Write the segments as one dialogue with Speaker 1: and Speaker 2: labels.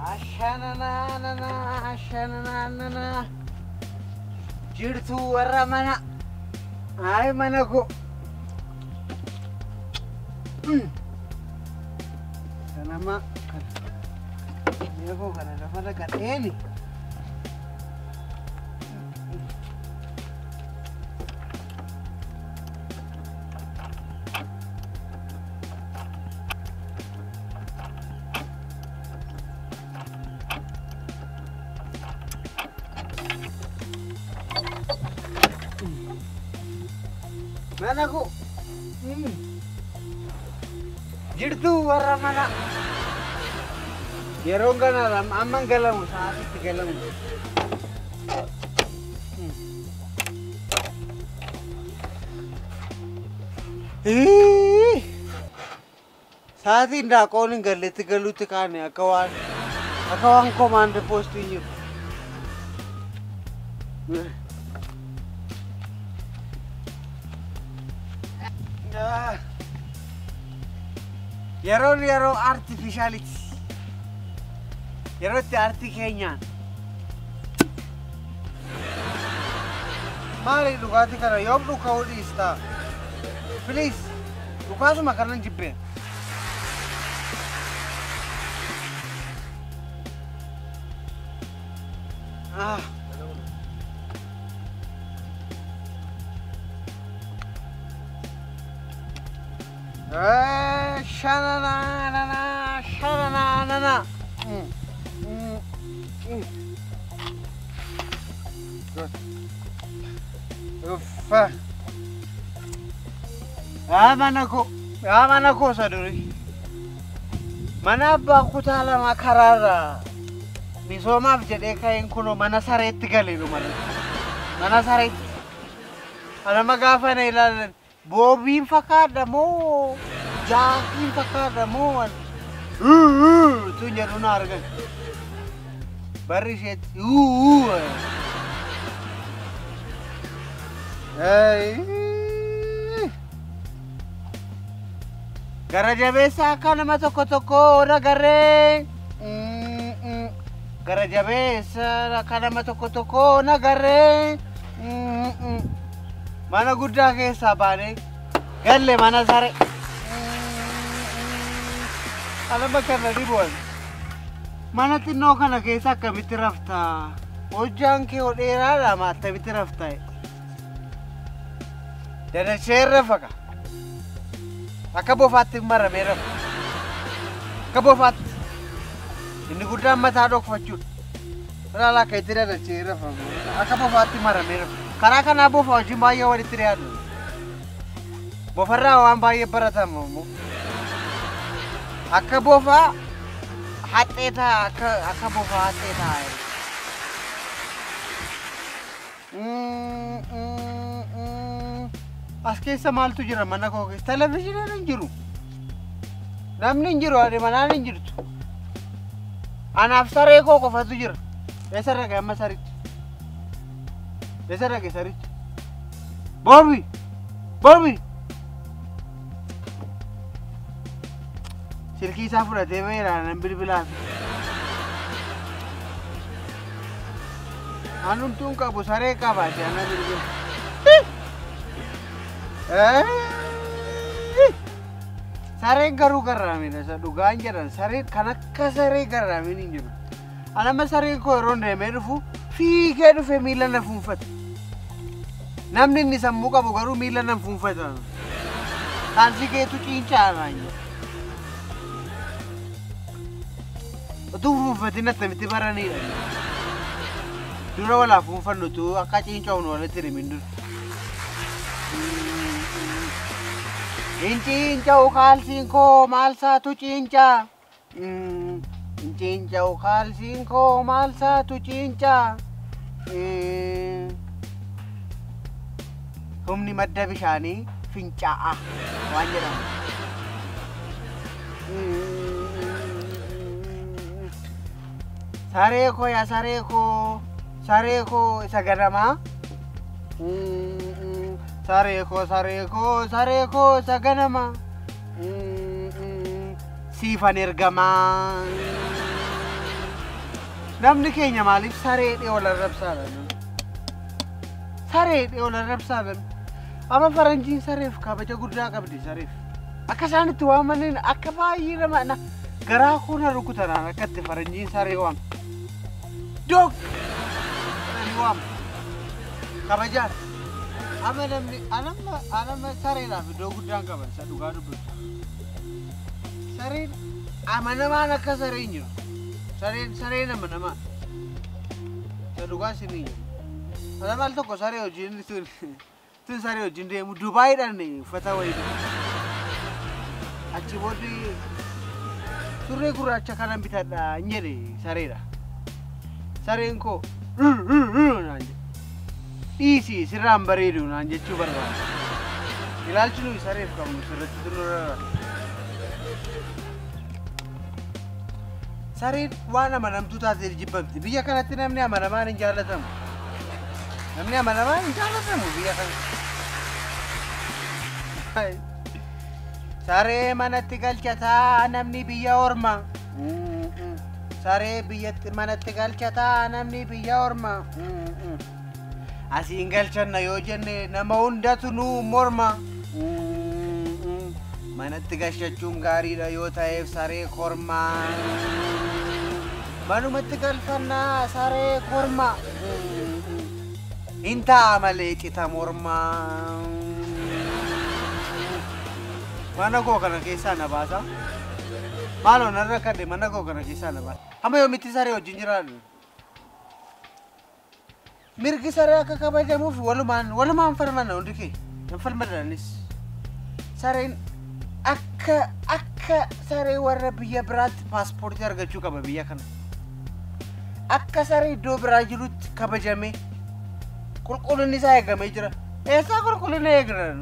Speaker 1: Ashanana. Jirtu warra mana. Ay mana ko. Kanama kan. Dia ko kana dafa da kadeni. Mana ko? Jirtu warra mana. Yerong kana ram amang galam saat itu galam. Saat ini dah kau ni galet galut kan ya kawan komando post ini. Yeroo artificiality. Yeroo itti arti keenyaan. Maali dhugaatii kana yoom dhuka'uu dhiistaa? Please, dhukaasuma kanan jibbeen. Shanana. Good. Uffa. Mana ko saduri. Mana abbaa kutaa lama karaarra. Misoomaaf jedhee ka'een kunoo mana sareetti galee dhumara. Mana sareetti. Anama gaafa na ilaalan boobiin fakkaadha moo jaakiin fakkaadha moo tun jedhu na argan. Barri isheetti gara jabeessa akka nama tokko nagarree. Gara jabeessa akka nama tokko nagarree. Mana guddaa keessaa baanee galle mana saree. Alama kana dibuan. Mana xinnoo kana keessa akkamitti raftaa? Hojjaan kee dheeraadha maa akkamitti raftaa? Dadachee rafa. Akka bofaatti maramee rafa. Akka bofaatti. Inni guddaan mataa dhokfachuudha. Ilaalaa akka itti dadachee rafa. Akka bofaatti maramee rafa. Karaa kanaa bofa wajjin baay'ee walitti dhiyaatu. Bofarraa waan baay'ee baratamu. Akka bofa haxeetaa akka bofa haxeetaa. As keessa maaltu jira mana koo keessa? Televezyiiniin hin jiru. Namni hin jiru manaan hin jirtu. Anaaf saree koo qofatu jira. Eessa dhaqee amma saritti? Eessa dhaqee saritti? Boobi! Silkii isaa fudhatee meeraan bilbilaaf. Anumtuun qabu saree qabaate ana bilbila. Sareen garuu garraamina isa dhugaan jedhan sareen kan akka saree garraamin hin jiru. Anama sareen koo yeroo deemee dhufu fiigee dhufe miila na fuunfata. Namni inni sammuu qabu garuu miila na fuunfata. Taansi keetu ciincaadhaan jira. Utuu fuunfatiin attamitti baranidha. Dura walaa fuunfannutu akka ciincaa'uun walitti himin dura. Ciincaa'u kaalsiin koo maal saatu ciincaa? Ciinca'u kaalsiin koo maal saatu ciincaa? Humni madda bishaanii fincaa'a waan jedhamu. Saree koo isa ganamaa. Saree koo isa ganamaa. Siifan ergamaa. namni keenya maaliif saree dhee wal arrabsaalan saree dhee wal arrabsaalan ama faranjiin sareef kabaja guddaa qabdi sareef akka isaanitti waamaniin akka baay'ee nama garaa kuna rukutanaan akkatti faranjiin saree waam dog ani waam kabajaan ama namni anama sareedhaaf iddoo guddaan qaban isa dhugaa dubbatu sareen amanamaan akka sareen jiru sareen amanamaan isa dhugaa sinii jiru ana maal tokko saree hojiin tun saree hojiin deemu Dubaayiidhaan uffata wayii achi booddee surree gurraacha kanan bitadha jedhe sareedha sareen koo naan jedhe dhiisi sirraan bareedu naan jechuu barbaada ilaalchi nuyi sareef qabnu sirratti tunurra sareen waan amanamtuu taatee jibbamti biyya kanatti namni amanamaan hin jaallatamu biyya kanatti saree manatti galchataa namni biyya orma saree biyyatti manatti galchataa namni biyya orma asiin galchanna yoo jenne nama hundatu nu morma manatti galchachuun gaariidha yoo ta'eef saree korma manumatti galfannaa saree korma inta malee cita morma mana koo kana keessaa na baasa maaloo narra kadhe mana koo kana keessaa na baasa amma yoomitti saree wajjin jiraannu mirgi saree akka kabajamuuf walumaan falmanna hundi kee hin falmadhanis sareen akka saree warra biyya biraatti paaspoortii argachuu qaba biyya kana akka saree iddoo biraa jirutti kabajame qulqullinni isaa eegamee jira eessaa qulqullinni eegran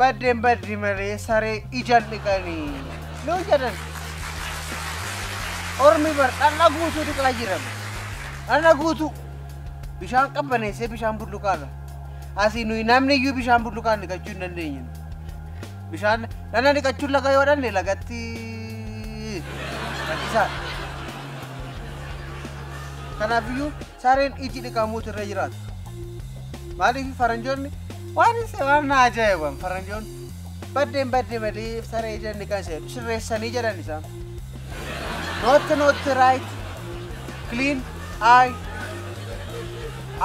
Speaker 1: baddeen baddi malee saree ijaan dhiqanii nuu jedhan ormi bar dhanna guutuu dhiqaa jirama dhanna guutuu bishaan qabbaneessee bishaan bulluqaadha asii nuyi namni iyyuu bishaan bulluqaan dhiqachuu hin dandeenye bishaan dhanna dhiqachuun laga yoo dhanne lagatti rakkisaa kanaaf sareen iji dhiqamuutu irra jiraata maaliif faranjoonni waan ajaa'iban faranjoonni baddeen malee saree ijaan dhiqan seetu sirreessanii jedhan isaan not right clean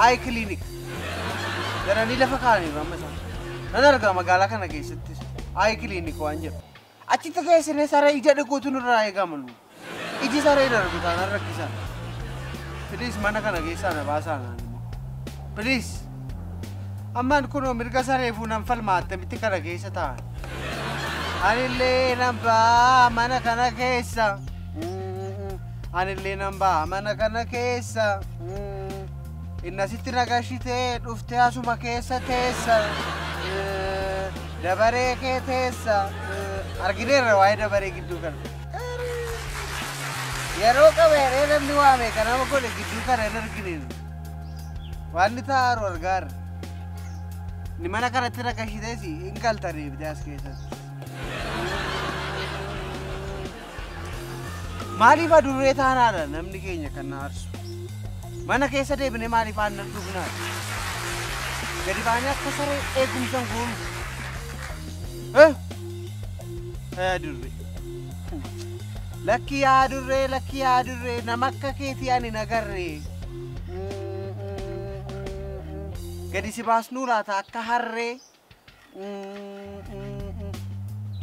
Speaker 1: eye clinic jedhanii lafa kaa'aniiru amma isaan nan argaa magaalaa kana keessattis eye clinic waan jedhu achitti keessinee saree ija dhiquutu nurraa eegaman iji saree darbu taanaan rakkisan please mana kana keessaa na baasaa naan please ammaan kunoo mirga sareefuu nan falmaa attamitti kana keessa ta'an anillee nan baa mana kana keessa innasitti nagashitee dhuftee asuma keessa teessa dabaree kee teessa argineerra waa'ee dabaree gidduu kana yeroo qabeeree namni waame kanama godhe gidduu kana hin argineerra waan ni ta'aaru argaarra ni mana kanatti nagashiteesi hin galtanii bitee as keessatti maaliif adurree taanaadha namni keenya kan na aarsu mana keessa deebine maaliif aannan dhugnaadha gadi baanii akka saree eegumsan goonu adurree lakki adurree nama akka keetii ani nagarree gadi si baasnuu laata akka harree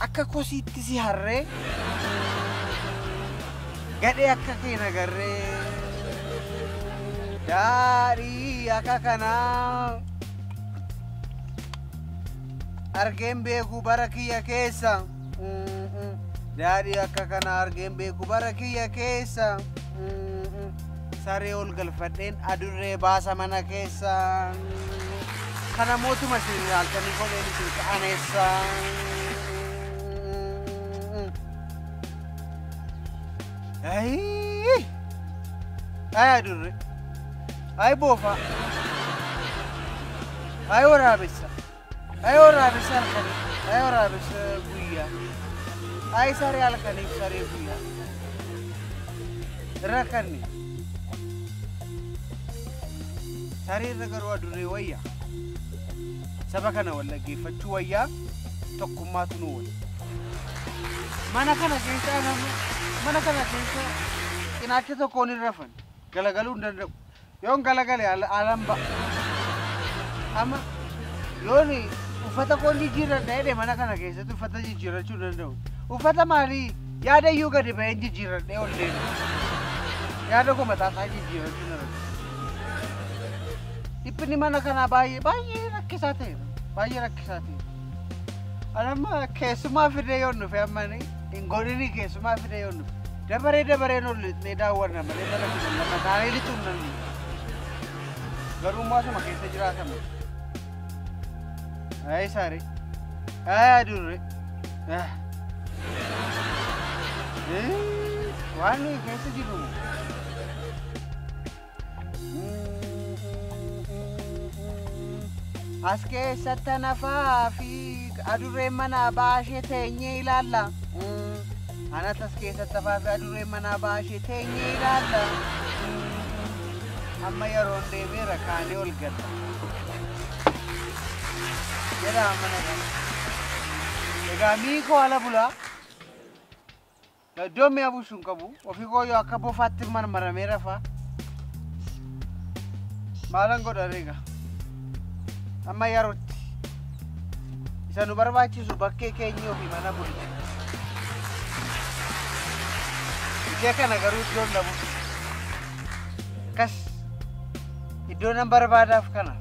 Speaker 1: akka kosiitti si harree gadhee akka kee nagarree daadhii akka kanaa argeen beeku bara kiyya keessa daadhii akka kanaa argeen beeku bara kiyya keessa saree ol galfadheen adurree baasa mana keessa kana mootuma isin ilaaltanii koleen isin ka'aneessa ay adurree ay boofa ay waraabessa halkanii ay waraabessa guyyaa ay saree halkaniif saree guyyaa rakkanni saree irra garuu adurree wayyaa. Saba kana wallaggeeffachuu wayyaa tokkummaatu nu wayya. Mana kana keessa cinaacha tokkoon hin rafan galagaluu hin danda'u. Yoon galagale alan ba'a. Amma yoon uffata koon jijjiirradha jedhee mana kana keessatti uffata jijjiirrachuu hin danda'u. Uffata maalii yaada iyyuu gadi ba'een jijjiirradhee ol deemu. Yaada koo mataasaa jijjiirrachuu hin danda'u. Dhiphinni mana kanaa baay'ee rakkisaa ta'eera. Baay'ee rakkisaa ta'eera. Anamma keessumaa fidee yoon dhufe ammani hin godhini keessumaa fidee yoon dhufe. Dabareen ol lixnee daawwanna malee mana kun lama taanee lixuu hin dandeenye. Garuu maasuma keessa jiraatama. Ay saree. Ay adurree. Waan nuyi keessa jirru. As keessatti nafaa fi adurreen mana baashee teenyee ilaalla. Anas as keessatti nafaa fi adurreen mana baashee teenyee ilaalla. Amma yeroon deemeera kaanee ol galla. Jedhaa mana kana. Egaa miikoo ala bulaa. Iddoon mi'a buusu hin qabu. Ofii koo yoo akka bofaatti marmaramee rafaa. Maalan godha reega. Amma yerootti isa nu barbaachisu bakkee keenya ofii mana bulcha. Ijee kana garuu iddoon dhabu. Kas iddoo nan barbaadaaf kana.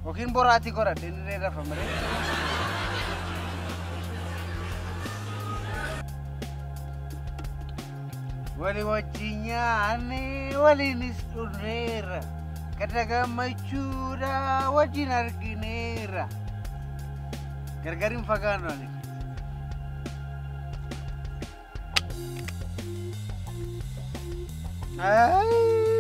Speaker 1: Yookiin boraatii godhadhe inni rafa malee. Wali wajjin nyaanne waliinis dhugneerra. Kada gammachuudha wajjin argineerra. Gargar hin fagaannu ani. Ay.